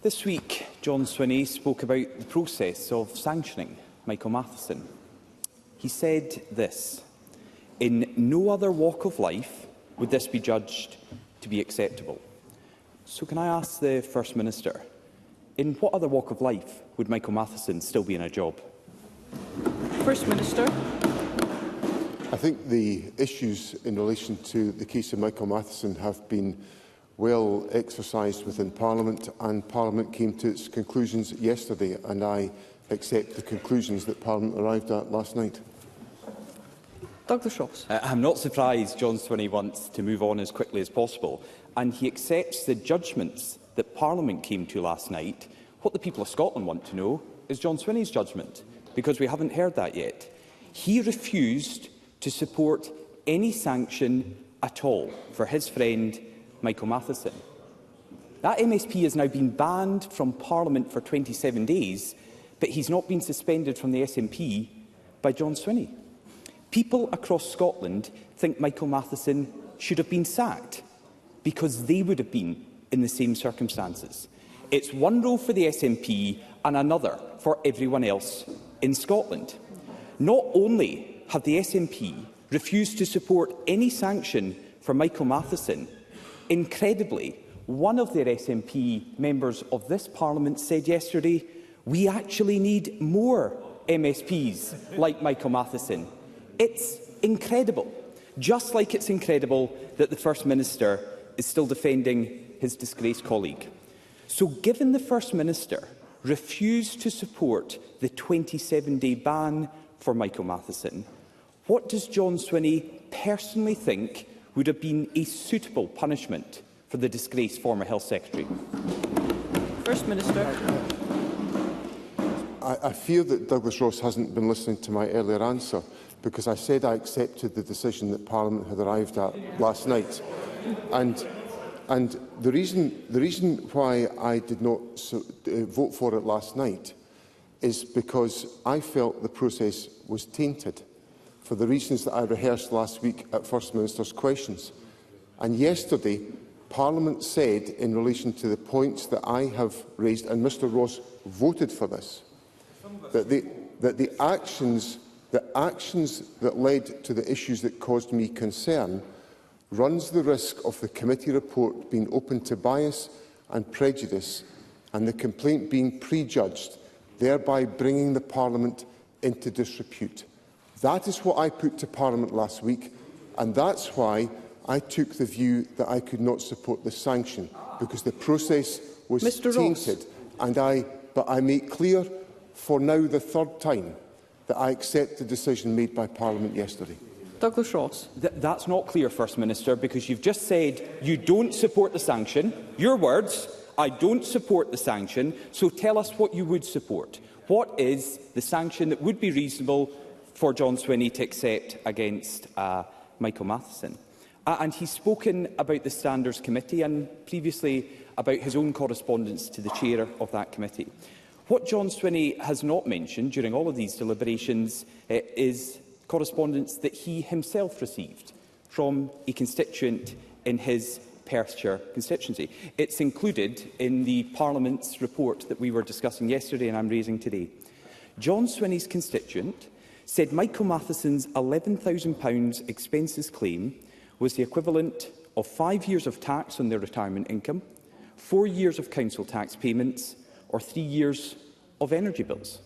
This week, John Swinney spoke about the process of sanctioning Michael Matheson. He said this: "In no other walk of life would this be judged to be acceptable." So can I ask the First Minister, in what other walk of life would Michael Matheson still be in a job? First Minister. I think the issues in relation to the case of Michael Matheson have been well exercised within Parliament, and Parliament came to its conclusions yesterday, and I accept the conclusions that Parliament arrived at last night. Douglas Ross. I'm not surprised John Swinney wants to move on as quickly as possible, and he accepts the judgments that Parliament came to last night. What the people of Scotland want to know is John Swinney's judgment, because we haven't heard that yet. He refused to support any sanction at all for his friend Michael Matheson. That MSP has now been banned from Parliament for 27 days, but he's not been suspended from the SNP by John Swinney. People across Scotland think Michael Matheson should have been sacked because they would have been in the same circumstances. It's one role for the SNP and another for everyone else in Scotland. Not only have the SNP refused to support any sanction for Michael Matheson, incredibly, one of their SNP members of this Parliament said yesterday, "We actually need more MSPs like Michael Matheson." It's incredible, just like it's incredible that the First Minister is still defending his disgraced colleague. So given the First Minister refused to support the 27-day ban for Michael Matheson, what does John Swinney personally think would have been a suitable punishment for the disgraced former Health Secretary? First Minister. I fear that Douglas Ross hasn't been listening to my earlier answer, because I said I accepted the decision that Parliament had arrived at last night. And the reason why I did not vote for it last night is because I felt the process was tainted, for the reasons that I rehearsed last week at First Minister's questions. And yesterday, Parliament said, in relation to the points that I have raised, and Mr Ross voted for this, that the actions that led to the issues that caused me concern runs the risk of the committee report being open to bias and prejudice, and the complaint being prejudged, thereby bringing the Parliament into disrepute. That is what I put to Parliament last week, and that's why I took the view that I could not support the sanction, because the process was tainted. But I make clear for now the third time that I accept the decision made by Parliament yesterday. Douglas Ross. That's not clear, First Minister, because you've just said you don't support the sanction. Your words, I don't support the sanction, so tell us what you would support. What is the sanction that would be reasonable for John Swinney to accept against Michael Matheson? And he's spoken about the Standards Committee and previously about his own correspondence to the chair of that committee. What John Swinney has not mentioned during all of these deliberations is correspondence that he himself received from a constituent in his Perthshire constituency. It's included in the Parliament's report that we were discussing yesterday and I'm raising today. John Swinney's constituent said Michael Matheson's £11,000 expenses claim was the equivalent of 5 years of tax on their retirement income, 4 years of council tax payments, or 3 years of energy bills.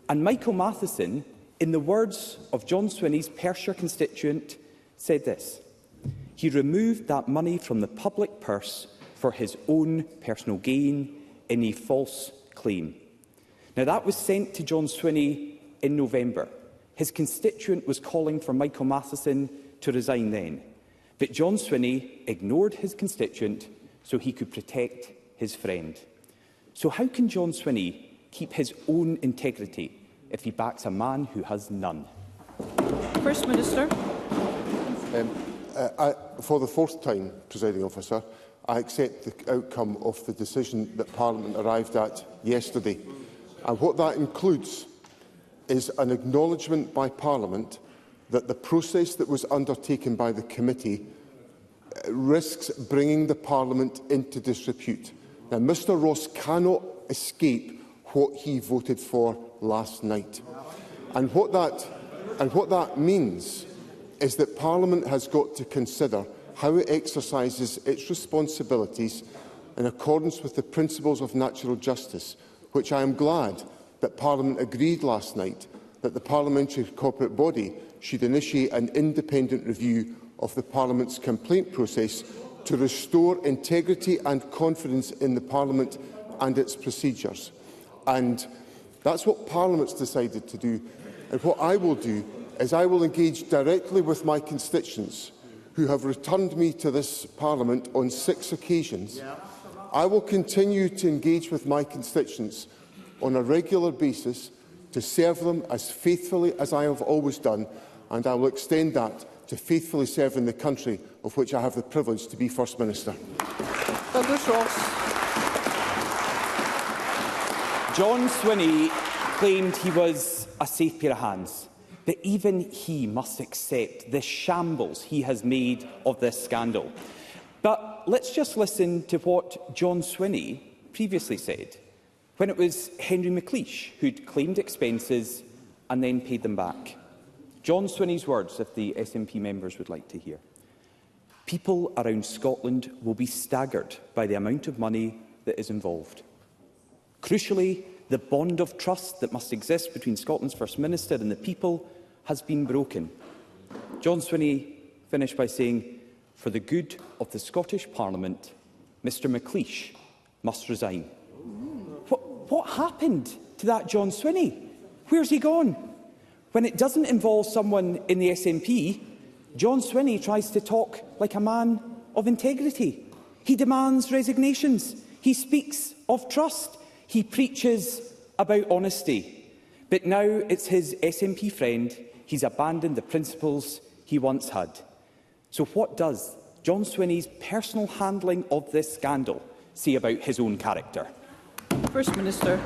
And Michael Matheson, in the words of John Swinney's Perthshire constituent, said this: "He removed that money from the public purse for his own personal gain in a false claim." Now, that was sent to John Swinney in November. His constituent was calling for Michael Matheson to resign then. But John Swinney ignored his constituent so he could protect his friend. So how can John Swinney keep his own integrity if he backs a man who has none? First Minister. For the fourth time, Presiding Officer, I accept the outcome of the decision that Parliament arrived at yesterday. And what that includes is an acknowledgement by Parliament that the process that was undertaken by the committee risks bringing the Parliament into disrepute. Now, Mr Ross cannot escape what he voted for last night. And what that means is that Parliament has got to consider how it exercises its responsibilities in accordance with the principles of natural justice, which I am glad that Parliament agreed last night that the parliamentary corporate body should initiate an independent review of the Parliament's complaint process to restore integrity and confidence in the Parliament and its procedures. And that's what Parliament's decided to do. And what I will do is I will engage directly with my constituents who have returned me to this Parliament on 6 occasions. I will continue to engage with my constituents on a regular basis to serve them as faithfully as I have always done, and I will extend that to faithfully serving the country of which I have the privilege to be First Minister. Douglas Ross. John Swinney claimed he was a safe pair of hands, but even he must accept the shambles he has made of this scandal. But let's just listen to what John Swinney previously said, when it was Henry McLeish who'd claimed expenses and then paid them back. John Swinney's words, if the SNP members would like to hear. People around Scotland will be staggered by the amount of money that is involved. Crucially, the bond of trust that must exist between Scotland's First Minister and the people has been broken. John Swinney finished by saying, for the good of the Scottish Parliament, Mr McLeish must resign. What happened to that John Swinney? Where's he gone? When it doesn't involve someone in the SNP, John Swinney tries to talk like a man of integrity. He demands resignations. He speaks of trust. He preaches about honesty. But now it's his SNP friend. He's abandoned the principles he once had. So what does John Swinney's personal handling of this scandal say about his own character? First Minister.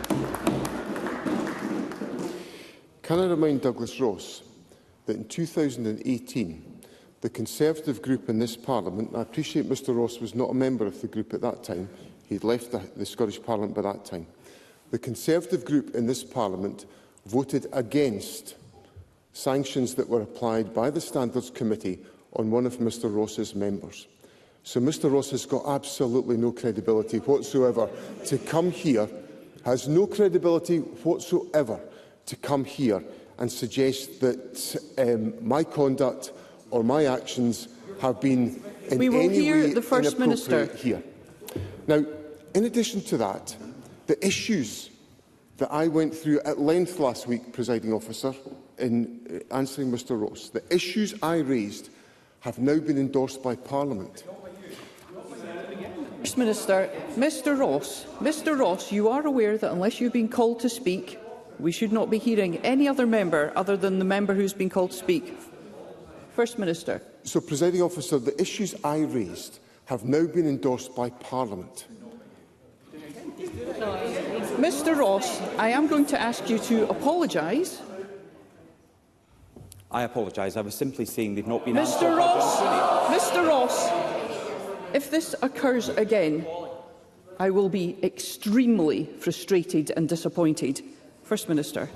Can I remind Douglas Ross that in 2018, the Conservative group in this Parliament, I appreciate Mr Ross was not a member of the group at that time, he had left the Scottish Parliament by that time, the Conservative group in this Parliament voted against sanctions that were applied by the Standards Committee on one of Mr Ross's members. So Mr Ross has got absolutely no credibility whatsoever to come here, has no credibility whatsoever to come here and suggest that my conduct or my actions have been in any way inappropriate here. Now, in addition to that, the issues that I went through at length last week, Presiding Officer, in answering Mr Ross, the issues I raised have now been endorsed by Parliament. First Minister, Mr Ross, you are aware that unless you've been called to speak, we should not be hearing any other member other than the member who's been called to speak. First Minister. So, Presiding Officer, the issues I raised have now been endorsed by Parliament. Mr Ross, I am going to ask you to apologise. I apologise. I was simply saying they've not been answered. Mr Ross, if this occurs again, I will be extremely frustrated and disappointed. First Minister.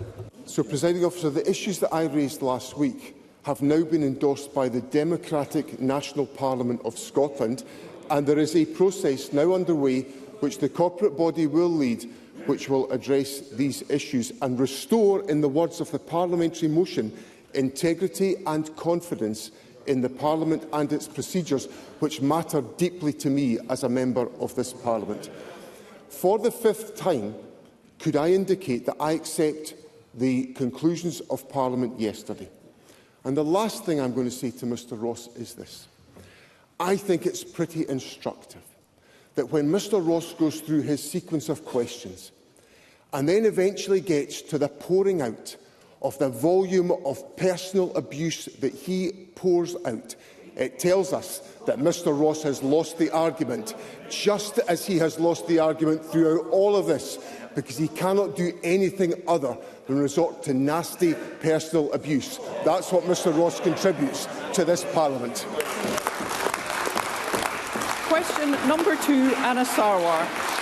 So, Presiding Officer, the issues that I raised last week have now been endorsed by the Democratic National Parliament of Scotland, and there is a process now underway which the corporate body will lead, which will address these issues and restore, in the words of the parliamentary motion, integrity and confidence in the Parliament and its procedures, which matter deeply to me as a member of this Parliament. For the 5th time, could I indicate that I accept the conclusions of Parliament yesterday? And the last thing I'm going to say to Mr Ross is this. I think it's pretty instructive that when Mr Ross goes through his sequence of questions and then eventually gets to the pouring out of the volume of personal abuse that he pours out, it tells us that Mr Ross has lost the argument, just as he has lost the argument throughout all of this, because he cannot do anything other than resort to nasty personal abuse. That's what Mr Ross contributes to this Parliament. Question number 2, Anna Sarwar.